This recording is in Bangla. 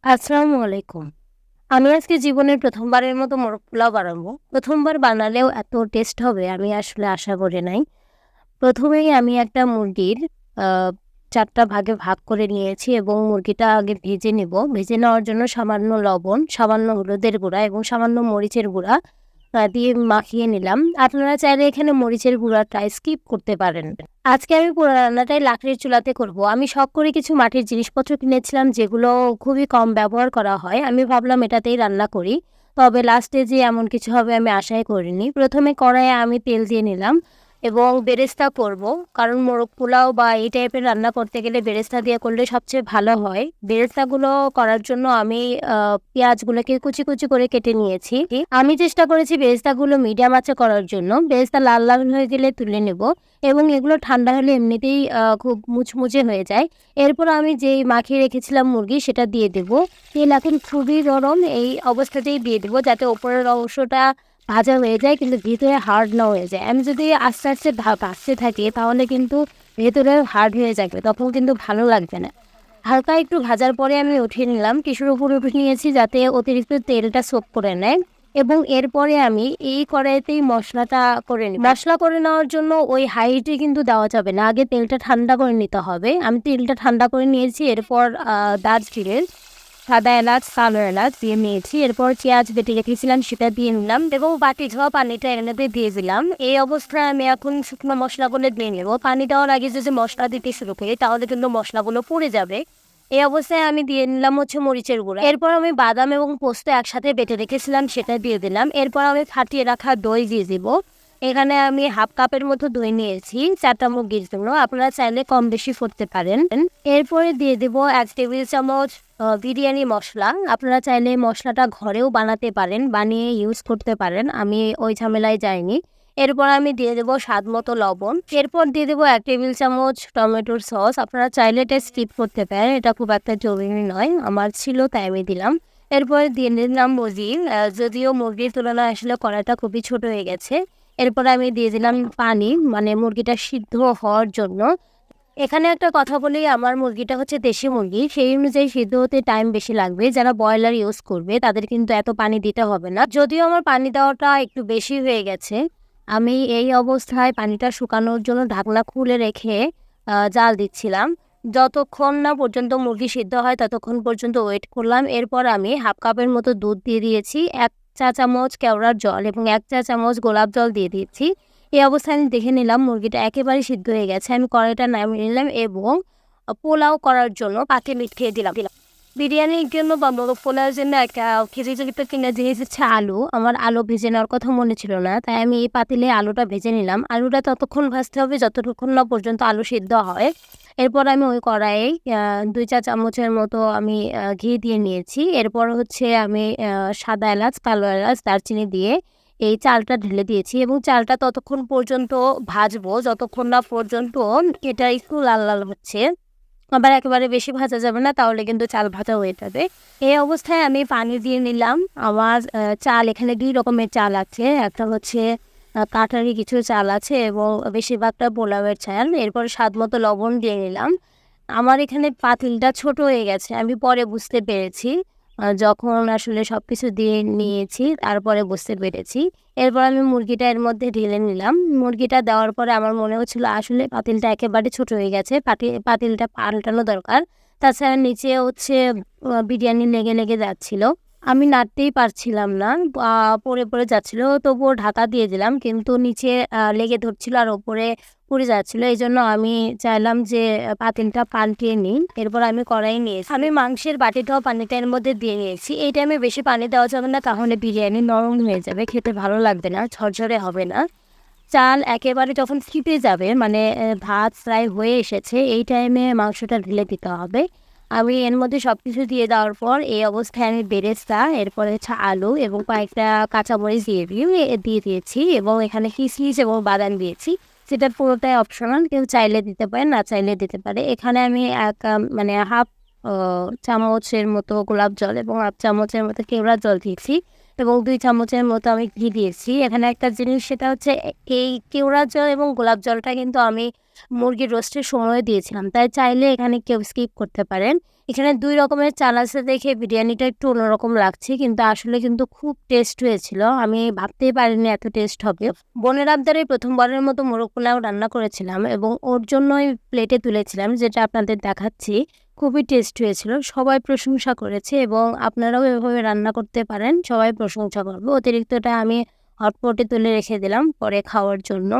আসসালামু আলাইকুম। আমি আজকে জীবনের প্রথমবারের মতো মোরগ পোলাও বানাবো। প্রথমবার বানালেও এত টেস্ট হবে আমি আসলে আশা করি নাই। প্রথমেই আমি একটা মুরগির আ ৪ টা ভাগে ভাগ করে নিয়েছি এবং মুরগিটা আগে ভেজে নেব। ভেজে নেওয়ার জন্য সামান্য লবণ, সামান্য হলুদের গুঁড়া এবং সামান্য মরিচের গুঁড়া দিয়ে মাখিয়ে নিলাম। আপনারা চাইলে এখানে মরিচের গুঁড়াটা স্কিপ করতে পারেন। আজকে আমি পুরো রান্নাটাই লাকড়ির চুলাতে করব। আমি শখ করে কিছু মাটির জিনিসপত্র কিনেছিলাম যেগুলো খুবই কম ব্যবহার করা হয়। আমি ভাবলাম এটাতেই রান্না করি। তবে লাস্টে যে এমন কিছু হবে আমি আশাই করিনি। প্রথমে কড়াইয়ে আমি তেল দিয়ে নিলাম এবং বেরেস্তা করব। কারণ মোরগ পোলাও বা এই টাইপের রান্না করতে গেলে বেরেস্তা দিয়ে করলে সবচেয়ে ভালো হয়। বেরেস্তাগুলো করার জন্য আমি পেঁয়াজগুলোকে কুচি, কুচি করে কেটে নিয়েছি। আমি চেষ্টা করেছি বেরেস্তাগুলো মিডিয়াম আঁচে করার জন্য। বেরেস্তা লাল, লাল হয়ে গেলে তুলে নেব এবং এগুলো ঠান্ডা হলে এমনিতেই খুব মুচমুচে হয়ে যায়। এরপর আমি যেই মাখিয়ে রেখেছিলাম মুরগি সেটা দিয়ে দেব। তেল এখন খুবই গরম, এই অবস্থাতেই দিয়ে দেব যাতে ওপরের অংশটা ভাজা হয়ে যায় কিন্তু ভিতরে হার্ড না হয়ে যায়। আমি যদি আস্তে, আস্তে ভাজতে থাকি তাহলে কিন্তু ভেতরে হার্ড হয়ে যাবে, তখন কিন্তু ভালো লাগবে না। হালকা একটু ভাজার পরে আমি উঠিয়ে নিলাম। কিছুর উপরে উঠিয়ে নিয়েছি যাতে অতিরিক্ত তেলটা সোক করে নেয় এবং এরপরে আমি এই কড়াইতেই মশলাটা করে নিই। মশলা করে নেওয়ার জন্য ওই হাই হিটে কিন্তু দেওয়া যাবে না, আগে তেলটা ঠান্ডা করে নিতে হবে। আমি তেলটা ঠান্ডা করে নিয়েছি। এরপর দারচিনি, সাদা এলাচ, কালো এলাচ দিয়ে নিয়েছি। এরপর পেঁয়াজ বেটে রেখেছিলাম সেটা দিয়ে নিলাম এবং বাটি ধোয়া পানিটা এনে দিয়ে দিলাম। এই অবস্থায় আমি এখন শুকনো মশলাগুলো দিয়ে নেব। পানি দেওয়ার আগে যদি মশলা দিতে শুরু করি তাহলে কিন্তু মশলাগুলো পুড়ে যাবে। এই অবস্থায় আমি দিয়ে নিলাম হচ্ছে মরিচের গুঁড়া। এরপর আমি বাদাম এবং পোস্ত একসাথে বেটে রেখেছিলাম সেটা দিয়ে দিলাম। এরপর আমি ফাটিয়ে রাখা দই দিয়ে দিব। এখানে আমি হাফ কাপের মতো দই নিয়েছি ৪ টা মুরগির জন্য। আপনারা চাইলে কম বেশি করতে পারেন। এরপরে দিয়ে দেব ১ টেবিল চামচ বিরিয়ানি মশলা। আপনারা চাইলে মশলাটা ঘরেও বানাতে পারেন, বানিয়ে ইউজ করতে পারেন। আমি ওই ঝামেলায় যাইনি। এরপর আমি দিয়ে দেব স্বাদ মতো লবণ। এরপর দিয়ে দেব ১ টেবিল চামচ টমেটোর সস। আপনারা চাইলে এটা স্কিপ করতে পারেন, এটা খুব একটা জরুরি নয়। আমার ছিল তাই আমি দিলাম। এরপরে দিয়ে দিলাম মুরগি। যদিও মুরগির তুলনায় আসলে কড়াইটা খুবই ছোট হয়ে গেছে। এরপরে আমি দিয়ে দিলাম পানি, মানে মুরগিটা সিদ্ধ হওয়ার জন্য। এখানে একটা কথা বলি, আমার মুরগিটা হচ্ছে দেশি মুরগি, সেই অনুযায়ী সিদ্ধ হতে টাইম বেশি লাগবে। যারা ব্রয়লার ইউজ করবে তাদের কিন্তু এত পানি দিতে হবে না। যদিও আমার পানি দেওয়াটা একটু বেশি হয়ে গেছে, আমি এই অবস্থায় পানিটা শুকানোর জন্য ঢাকনা খুলে রেখে জাল দিচ্ছিলাম। যতক্ষণ না পর্যন্ত মুরগি সিদ্ধ হয় ততক্ষণ পর্যন্ত ওয়েট করলাম। এরপর আমি হাফ কাপের মতো দুধ দিয়ে দিয়েছি, ১ চা চামচ কেওড়ার জল এবং ১ চা চামচ গোলাপ জল দিয়ে দিয়েছি। এই অবস্থায় আমি দেখে নিলাম মুরগিটা একেবারে সিদ্ধ হয়ে গেছে। আমি কড়াইটা নামিয়ে নিলাম এবং পোলাও করার জন্য পাতিল খেয়ে দিলাম। বিরিয়ানির জন্য বা মোরগ পোলাওর জন্য একটা খিচুড়িতে কিনা জিনিস হচ্ছে আলু। আমার আলু ভেজে নেওয়ার কথা মনে ছিল না, তাই আমি এই পাতিলে আলুটা ভেজে নিলাম। আলুটা ততক্ষণ ভাজতে হবে যতক্ষণ না পর্যন্ত আলু সিদ্ধ হয়। এরপর আমি ওই কড়াইয়ে ২ চা চামচের মতো আমি ঘি দিয়ে নিয়েছি। এরপর হচ্ছে আমি সাদা এলাচ, কালো এলাচ, দারচিনি দিয়ে এই চালটা ঢেলে দিয়েছি এবং চালটা ততক্ষণ পর্যন্ত ভাজবো যতক্ষণ না পর্যন্ত এটা একটু লাল লাল হচ্ছে। আবার একেবারে বেশি ভাজা যাবে না, তাহলে কিন্তু চাল ভাজা হয়ে যাবে। এই অবস্থায় আমি পানি দিয়ে নিলাম। আমার চাল এখানে ২ রকমের চাল আছে। একটা হচ্ছে কাঠারি কিছু চাল আছে এবং বেশিরভাগটা পোলাওয়ের চাল। এরপর স্বাদ মতো লবণ দিয়ে নিলাম। আমার এখানে পাতিলটা ছোট হয়ে গেছে, আমি পরে বুঝতে পেরেছি। যখন আসলে সবকিছু দিয়ে নিয়েছি তারপরে বুঝতে পেরেছি। এরপর আমি মুরগিটা এর মধ্যে ঢেলে নিলাম। মুরগিটা দেওয়ার পরে আমার মনে হচ্ছিল আসলে পাতিলটা একেবারে ছোট হয়ে গেছে, পাতিলটা পাল্টানো দরকার। তাছাড়া নিচে হচ্ছে বিরিয়ানি লেগে লেগে যাচ্ছিল, আমি নাড়তেই পারছিলাম না, পড়ে পড়ে যাচ্ছিল। তবুও ঢাকা দিয়ে দিলাম, কিন্তু নিচে লেগে ধরছিল আর ওপরে পুড়ে যাচ্ছিল। এই জন্য আমি চাইলাম যে পাতিলটা পাল্টিয়ে নিই। এরপর আমি কড়াই নিয়েছি, আমি মাংসের বাটিটাও পানিটা এর মধ্যে দিয়ে নিয়েছি। এই টাইমে বেশি পানি দেওয়া যাবে না, তাহলে বিরিয়ানি নরম হয়ে যাবে, খেতে ভালো লাগবে না, ঝরঝরে হবে না। চাল একেবারে যখন ফুটে যাবে, মানে ভাত প্রায় হয়ে এসেছে, এই টাইমে মাংসটা ঢেলে দিতে হবে। আমি এর মধ্যে সব কিছু দিয়ে দেওয়ার পর এই অবস্থায় আমি বেরেস্তা, এরপরে হচ্ছে আলু এবং কয়েকটা কাঁচামরিচ দিয়ে দিয়েছি এবং এখানে কিশমিশ এবং বাদাম দিয়েছি। সেটা পুরোটাই অপশনাল, কেউ চাইলে দিতে পারে, না চাইলে দিতে পারে। এখানে আমি মানে হাফ চামচের মতো গোলাপ জল এবং হাফ চামচের মতো কেওড়ার জল দিয়েছি এবং ২ চামচের মতো আমি ঘি দিয়েছি। এখানে একটা জিনিস, সেটা হচ্ছে এই কেওড়ার জল এবং গোলাপ জলটা কিন্তু আমি মুরগির রোস্টের সময় দিয়েছিলাম, তাই চাইলে এখানে কেউ স্কিপ করতে পারেন। এখানে 2 রকমের চাল আছে দেখে বিরিয়ানিটা একটু অন্যরকম লাগছে, কিন্তু আসলে কিন্তু খুব টেস্ট হয়েছিল। আমি ভাবতেই পারিনি এত টেস্ট হবে। বোনের আবদারে প্রথমবারের মতো মোরগ পোলাও রান্না করেছিলাম এবং ওর জন্যই প্লেটে তুলেছিলাম, যেটা আপনাদের দেখাচ্ছি। খুবই টেস্ট হয়েছিল, সবাই প্রশংসা করেছে এবং আপনারাও এভাবে রান্না করতে পারেন, সবাই প্রশংসা করবে। অতিরিক্তটা আমি হটপটে তুলে রেখে দিলাম পরে খাওয়ার জন্য।